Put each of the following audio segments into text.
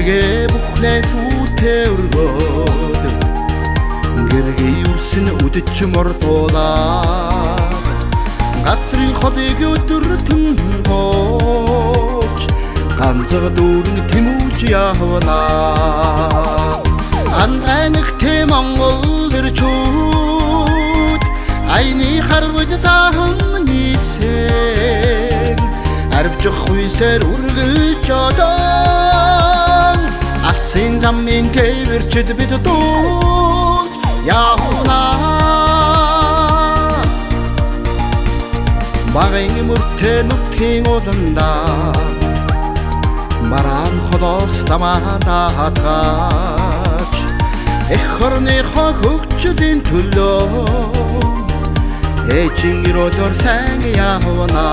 гэргээ бүхнээ сүтээ өргөөд гэргээ юрсэн үдч мордуулаа газрын холыг өдөртөн тоолж ганцаг дүүрэн тэмүүлж явна анханагтэй Монгол ирчүүд айны харгуйд цаахан нийсэн арвчих хуйсэр үргэлж одоо алсын замын тээвэрчэд бид дуулж явна багын мөртөө нутгийн уланда бараан холоос замаадаа хатгаач эх орныхоо хөгжлийн төлөө ээжин өрөдөр сайн явна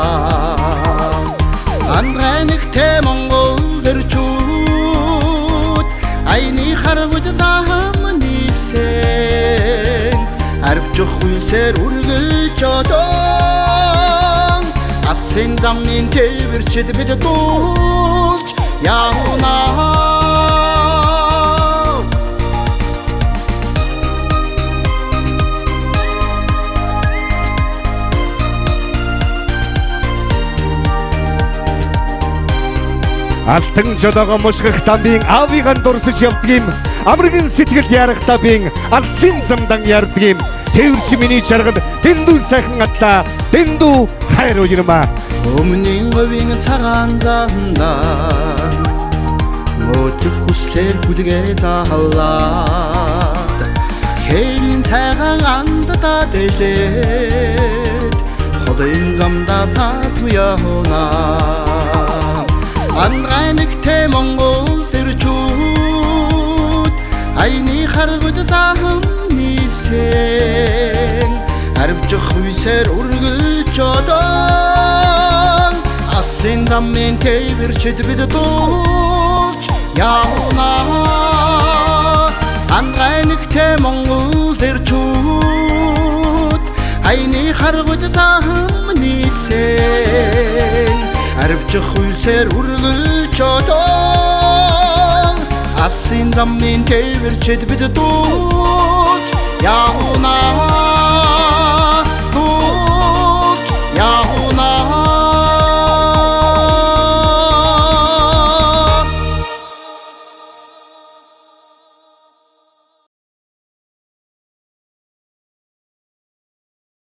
анханагтэй Монгол ирчүүд айны харгуйд цаам нийсэн арвчих хуйсэр үргэлж одоо алсын замын тээвэрчэд бид дуулж явна алтан жолоогоо мушгах дамбын аавыган дурсаж явдаг юм амрагын сэтгэлд ярахтаа би алсын замдан ярддаг юм тээвэрч миний жаргал дэндүү сайхан атлаа дэндүү хайр уйрма өмнгийн говийн цагаан замда мөдөх хүслэр хүлгээ заалаад хэрийн цагаан андаа дэжлээд холын замда сату явна анханагтэй Монгол ирчүүд айны харгуйд цаам нийсэн арвчих хуйсэр үргэлж одоо алсын замын тээвэрчэд бид дуулж явна анханагтэй Монгол ирчүүд айны харгуйд цаам нийсэн арвчих хуйсэр үргэлж одоо алсын замын тээвэрчэд бид дуулж явна